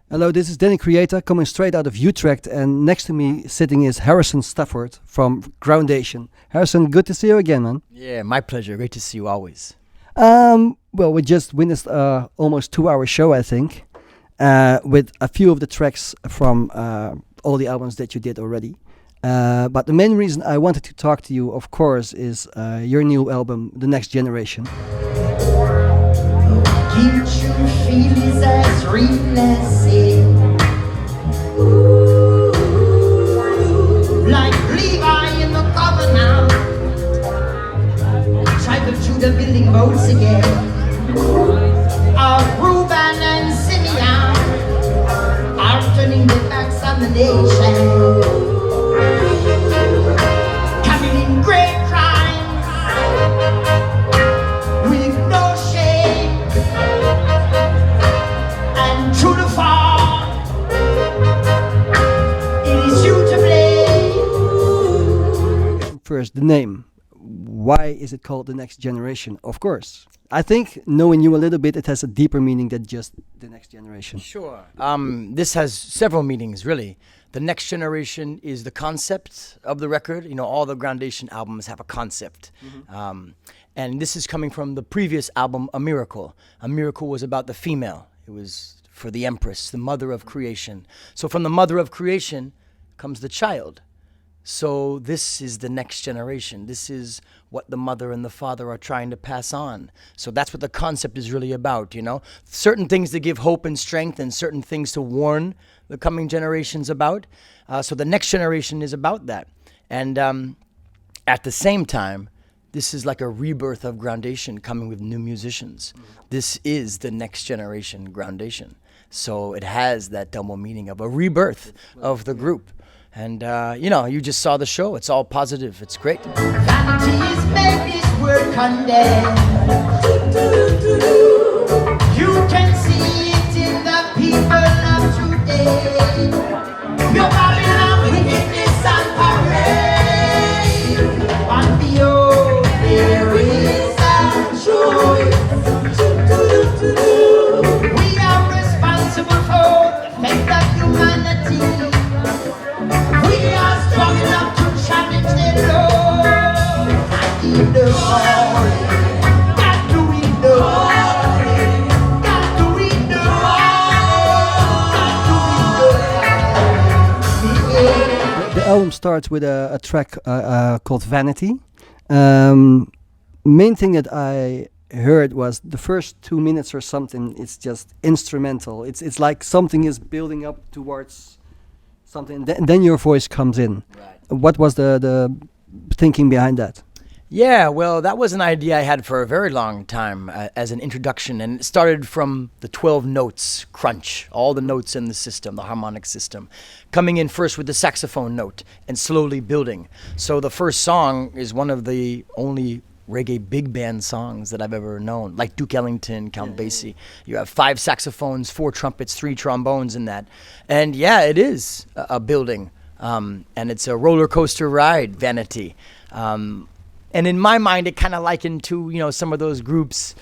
Hello, this is Danny Creatah coming straight out of Utrecht, and next to me sitting is Harrison Stafford from Groundation. Harrison, good to see you again, man. Yeah, my pleasure. Great to see you always. Well, we just witnessed almost 2-hour show, I think, with a few of the tracks from all the albums that you did already. But the main reason I wanted to talk to you, of course, is your new album, The Next Generation. Can't you feel his eyes relentlessly? Like Levi in the covenant, tribal Judah building boats again. Reuben and Simeon are turning their backs on the nation, committing great crimes with no shame. And true to fall, it is you to blame. First, the name. Why is it called The Next Generation? Of course, I think knowing you a little bit, it has a deeper meaning than just The Next Generation. Sure. This has several meanings, really. The Next Generation is the concept of the record. You know, all the Groundation albums have a concept. Mm-hmm. And this is coming from the previous album, A Miracle. A Miracle was about the female. It was for the Empress, the mother of creation. So from the mother of creation comes the child. So this is the next generation. This is what the mother and the father are trying to pass on. So that's what the concept is really about, you know. Certain things to give hope and strength, and certain things to warn the coming generations about. So the next generation is about that. And at the same time, this is like a rebirth of Groundation coming with new musicians. This is the next generation Groundation. So it has that double meaning of a rebirth of the group. And, you know, you just saw the show. It's all positive. It's great. Vanity is made this word condemned. You can see it in the people of today. Your Babylon wickedness and parade. And behold, there is a choice. We are responsible for the fate of humanity. We are strong enough to challenge the Lord. And give the glory. God do it glory. God do it glory. The album starts with a track called Vanity. Main thing that I heard was the first 2 minutes or something. It's just instrumental. It's like something is building up towards something, then your voice comes in. Right. What was the thinking behind that? Yeah, well, that was an idea I had for a very long time as an introduction, and it started from the 12 notes crunch, all the notes in the system, the harmonic system, coming in first with the saxophone note and slowly building. So the first song is one of the only reggae big band songs that I've ever known, like Duke Ellington, Count Basie. You have 5 saxophones, 4 trumpets, 3 trombones in that. And yeah, it is a building. And it's a roller coaster ride, Vanity. And in my mind, it kind of likened to, you know, some of those groups,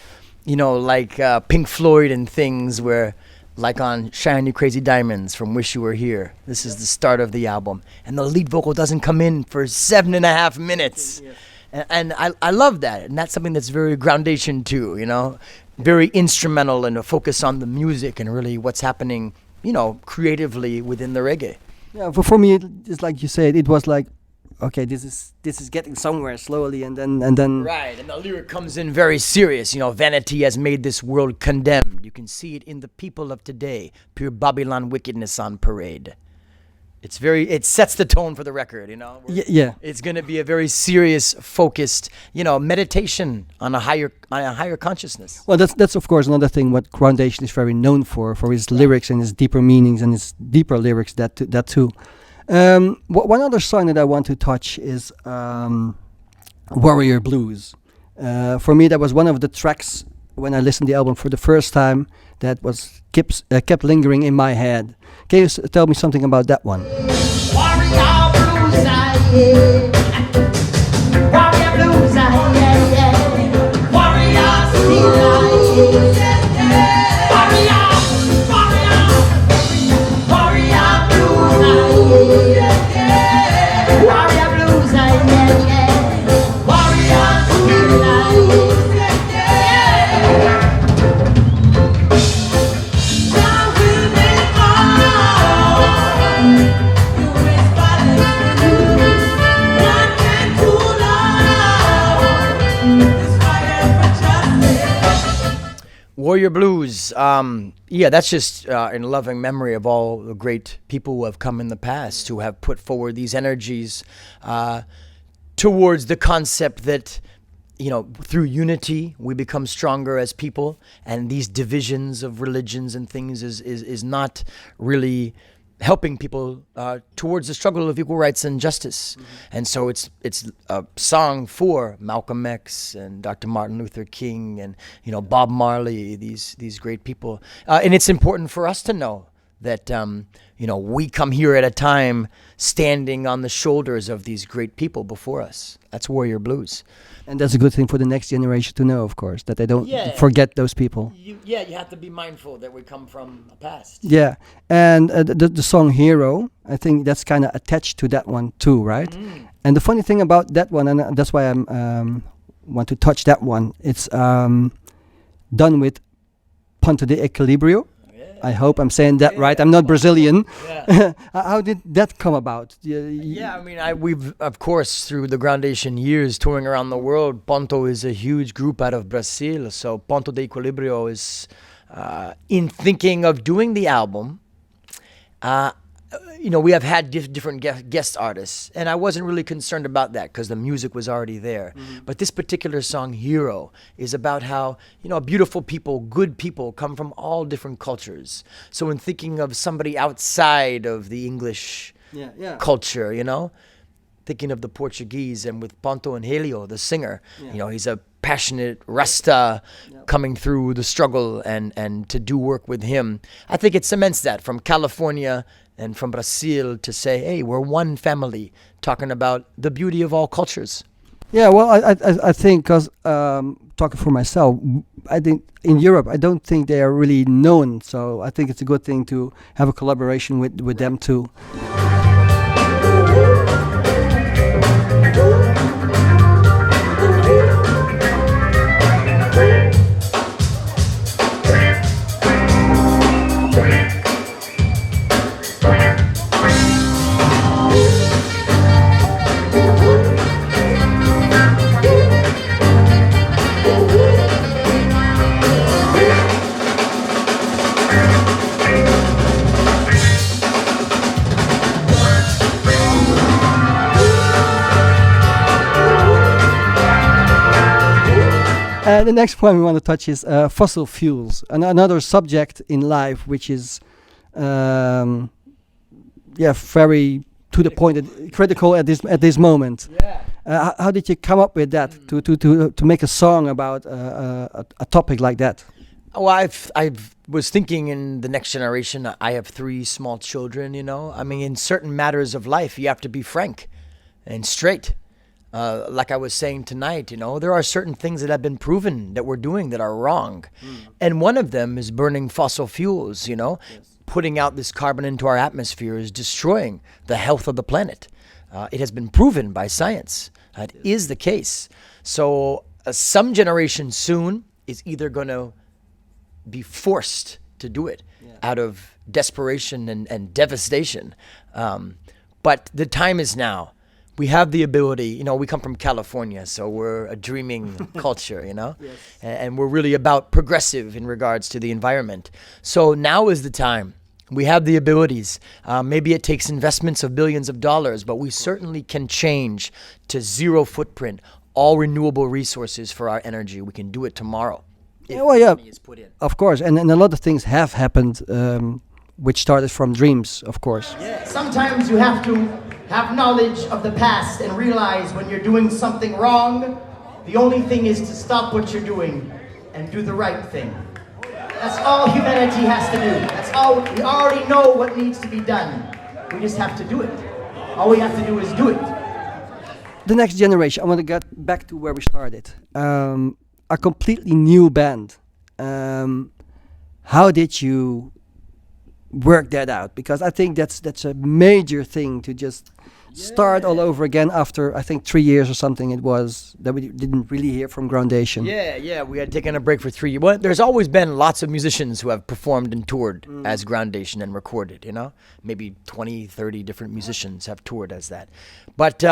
you know, like Pink Floyd and things where, like on Shiny Crazy Diamonds from Wish You Were Here. This is the start of the album. And the lead vocal doesn't come in for 7.5 minutes. Yes. And I love that. And that's something that's very Groundation too, you know, very instrumental and a focus on the music and really what's happening, you know, creatively within the reggae. Yeah, for me, it's like you said, it was like, okay, this is getting somewhere slowly, and then right, and the lyric comes in very serious. You know, vanity has made this world condemned. You can see it in the people of today. Pure Babylon wickedness on parade. It sets the tone for the record, you know. Yeah. It's going to be a very serious, focused, you know, meditation on a higher consciousness. Well, that's of course another thing what Groundation is very known for his lyrics and his deeper meanings and his deeper lyrics. That too. One other song that I want to touch is Warrior Blues. For me, that was one of the tracks when I listened to the album for the first time that was kept lingering in my head. Can you tell me something about that one? Warrior blues, yeah. Warrior blues, yeah. Warrior still, yeah. Warrior Blues. Yeah, that's just in loving memory of all the great people who have come in the past who have put forward these energies towards the concept that, through unity we become stronger as people, and these divisions of religions and things is not really helping people towards the struggle of equal rights and justice. And so it's a song for Malcolm X and Dr. Martin Luther King and Bob Marley, these great people, and it's important for us to know that we come here at a time standing on the shoulders of these great people before us. That's Warrior Blues. And that's a good thing for the next generation to know, of course, that they don't forget those people. You have to be mindful that we come from a past. Yeah, and the song Hero, I think that's kind of attached to that one too, right? And the funny thing about that one, and that's why I want to touch that one, it's done with Ponto de Equilibrio. I hope I'm saying that right. I'm not Brazilian. Yeah. How did that come about? We've, of course, through the Groundation years touring around the world, Ponto is a huge group out of Brazil. So Ponto de Equilibrio is, in thinking of doing the album, we have had different guest artists, and I wasn't really concerned about that because the music was already there. But this particular song, Hero, is about how, beautiful people, good people come from all different cultures. So in thinking of somebody outside of the English culture, thinking of the Portuguese, and with Ponto and Helio, the singer, he's a passionate Rasta coming through the struggle, and to do work with him, I think it cements that from California and from Brazil to say, hey, we're one family, talking about the beauty of all cultures. Yeah, well, I think, because talking for myself, I think in Europe, I don't think they are really known. So I think it's a good thing to have a collaboration with them too. The next point we want to touch is fossil fuels, another subject in life which is, very to the point, critical at this moment. Yeah. How did you come up with that to make a song about a topic like that? Well, I was thinking in the next generation. I have 3 small children. I mean, in certain matters of life, you have to be frank and straight. Like I was saying tonight, there are certain things that have been proven that we're doing that are wrong. And one of them is burning fossil fuels, Yes. Putting out this carbon into our atmosphere is destroying the health of the planet. It has been proven by science. It is the case. So some generation soon is either going to be forced to do it out of desperation and devastation. But the time is now. We have the ability, we come from California, so we're a dreaming culture, Yes. And we're really about progressive in regards to the environment. So now is the time. We have the abilities. Maybe it takes investments of billions of dollars, but we certainly can change to zero footprint, all renewable resources for our energy. We can do it tomorrow. Money is put in. Of course, and a lot of things have happened, which started from dreams, of course. Yeah. Sometimes you have to have knowledge of the past and realize when you're doing something wrong, the only thing is to stop what you're doing and do the right thing. That's all humanity has to do. That's all. We already know what needs to be done. We just have to do it. All we have to do is do it. The next generation, I want to get back to where we started. A completely new band. How did you work that out? Because I think that's a major thing to just start all over again after, I think, 3 years or something it was, that we didn't really hear from Groundation. Yeah, we had taken a break for 3 years. Well, there's always been lots of musicians who have performed and toured as Groundation and recorded, Maybe 20, 30 different musicians have toured as that. But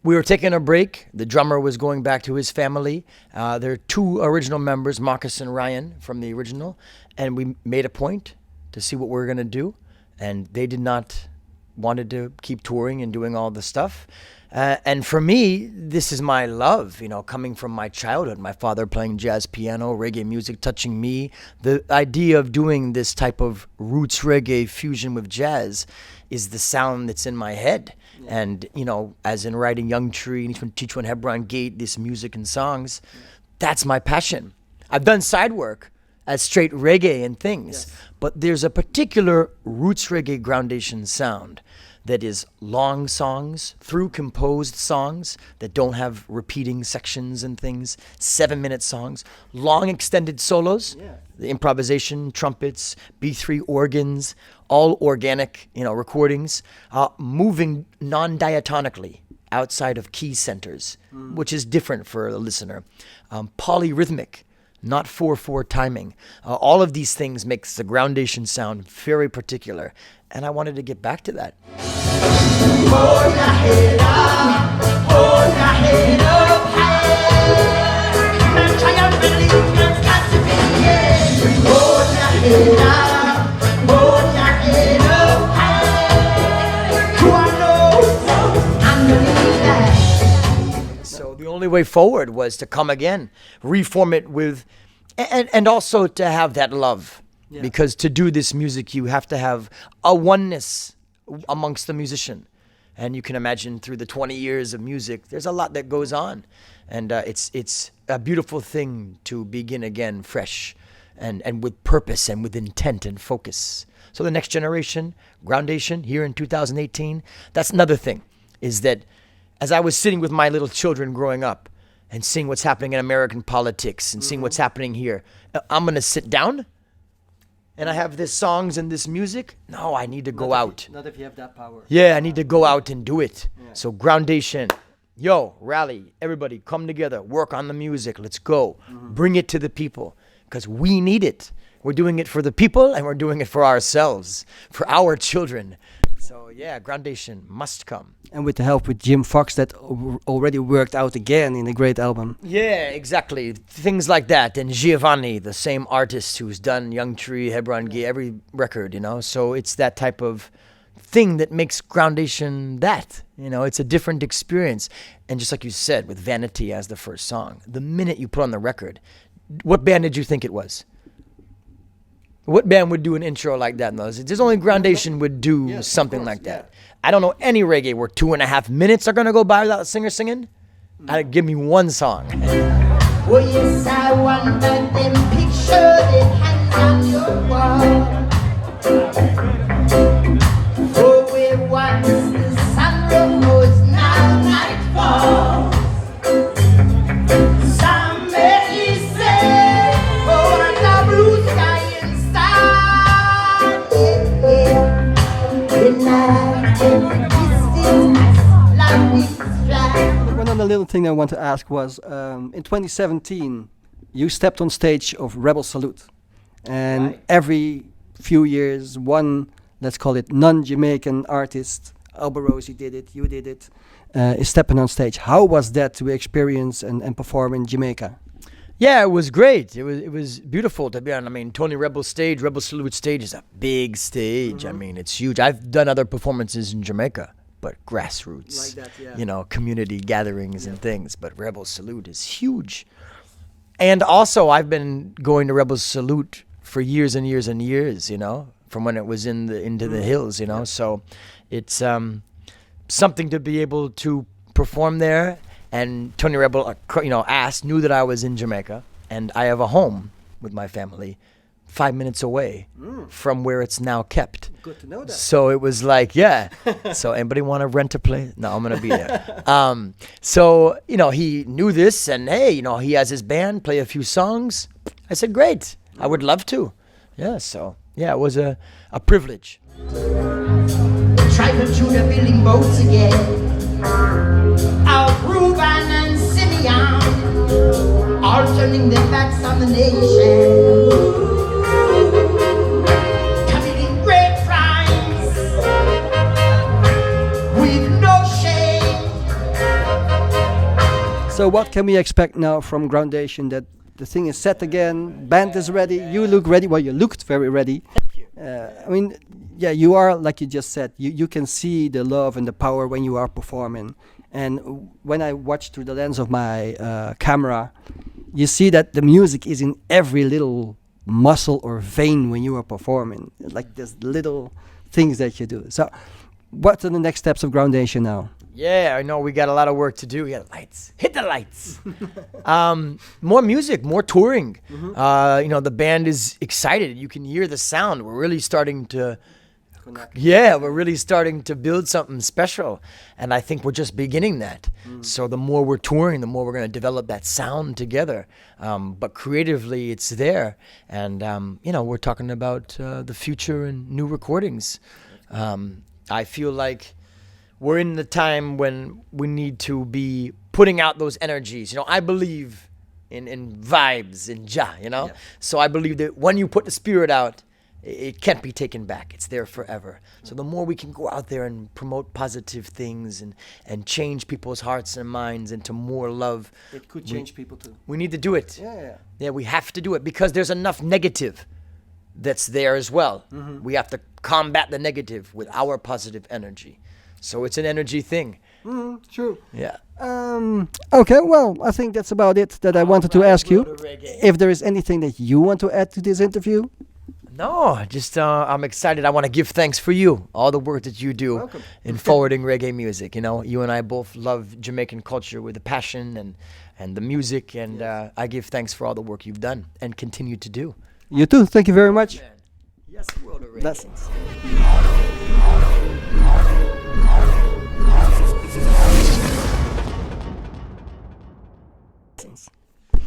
We were taking a break. The drummer was going back to his family. There are two original members, Marcus and Ryan, from the original. And we made a point to see what we were going to do. And they did not wanted to keep touring and doing all the stuff. And for me, this is my love, coming from my childhood. My father playing jazz piano, reggae music touching me. The idea of doing this type of roots reggae fusion with jazz is the sound that's in my head. Yeah. And, as in writing Young Tree, Teach One Hebron Gate, this music and songs, that's my passion. I've done side work as straight reggae and things, yes. But there's a particular roots reggae groundation sound that is long songs, through composed songs that don't have repeating sections and things, 7-minute songs, long extended solos, yeah. The improvisation, trumpets, B3 organs, all organic, recordings, moving non-diatonically outside of key centers, which is different for the listener. Polyrhythmic, not 4/4 timing. All of these things makes the groundation sound very particular, and I wanted to get back to that. Hold your head up, hold your head up high. And triumphantly, man's got to be here. Hold your head up, hold your head up high. You are no, I'm gonna So the only way forward was to come again, reform it with, and also to have that love. Yeah. Because to do this music, you have to have a oneness amongst the musician. And you can imagine through the 20 years of music, there's a lot that goes on. And it's a beautiful thing to begin again fresh and with purpose and with intent and focus. So the next generation, Groundation, here in 2018, that's another thing, is that as I was sitting with my little children growing up and seeing what's happening in American politics and seeing what's happening here, I'm going to sit down and I have this songs and this music. No, I need to go out. Not if you have that power. Yeah, I need to go out and do it. Yeah. So Groundation, rally, everybody come together, work on the music, let's go. Bring it to the people, because we need it. We're doing it for the people and we're doing it for ourselves, for our children. So yeah, Groundation must come. And with the help with Jim Fox, that already worked out again in a great album. Yeah, exactly. Things like that. And Giovanni, the same artist who's done Young Tree, Hebron Gay, every record, So it's that type of thing that makes Groundation that. It's a different experience. And just like you said, with Vanity as the first song, the minute you put on the record, what band did you think it was? What band would do an intro like that? There's only Groundation would do something like that. I don't know any reggae where 2.5 minutes are going to go by without a singer singing. Give me one song. Oh yes, I wonder them picture they hang on your wall. Oh, where once the sun rose, now night falls. Some may say, oh, the blue sky inside. The night and the distance, like this flag. One other little thing I want to ask was, in 2017, you stepped on stage of Rebel Salute. And every few years, one, let's call it non-Jamaican artist, Alberosi did it, you did it, is stepping on stage. How was that to experience and perform in Jamaica? Yeah, it was great. It was beautiful to be on. I mean, Tony Rebel stage, Rebel Salute stage is a big stage. I mean, it's huge. I've done other performances in Jamaica, but grassroots, like that, yeah. Community gatherings and things. But Rebel Salute is huge. And also, I've been going to Rebel Salute for years and years and years, from when it was into the hills, So it's something to be able to perform there. And Tony Rebel, knew that I was in Jamaica, and I have a home with my family 5 minutes away from where it's now kept. Good to know that. So it was like, yeah. So anybody want to rent a place? No, I'm going to be there. So, he knew this, and hey, he has his band, play a few songs. I said, great. I would love to. Yeah, so, yeah, it was a privilege. Try to tune the building boats again. Our Reuben and Simeon, all turning their backs on the nation, committing great crimes with no shame. So what can we expect now from Groundation? That the thing is set again, band is ready, you look ready. Well, you looked very ready. I mean, yeah, you are, like you just said, you can see the love and the power when you are performing. And when I watch through the lens of my camera, you see that the music is in every little muscle or vein when you are performing, like there's little things that you do. So what are the next steps of Groundation now? Yeah, I know we got a lot of work to do. We got lights. Hit the lights. More music, more touring. The band is excited. You can hear the sound. We're really starting to we're really starting to build something special. And I think we're just beginning that. So the more we're touring, the more we're going to develop that sound together. But creatively, it's there. And, we're talking about the future and new recordings. I feel like we're in the time when we need to be putting out those energies. I believe in vibes, in Jah, Yeah. So I believe that when you put the spirit out, it can't be taken back. It's there forever. So the more we can go out there and promote positive things and change people's hearts and minds into more love. It could change people too. We need to do it. Yeah. Yeah, we have to do it because there's enough negative that's there as well. We have to combat the negative with our positive energy. So it's an energy thing. True. Yeah. Okay, well, I think that's about it that I wanted to ask you. World of Reggae. If there is anything that you want to add to this interview. No, just I'm excited. I want to give thanks for you, all the work that you do Welcome. in forwarding reggae music. You and I both love Jamaican culture with the passion and the music, and I give thanks for all the work you've done and continue to do. You too. Thank you very much. Yes, World of Reggae. Blessings.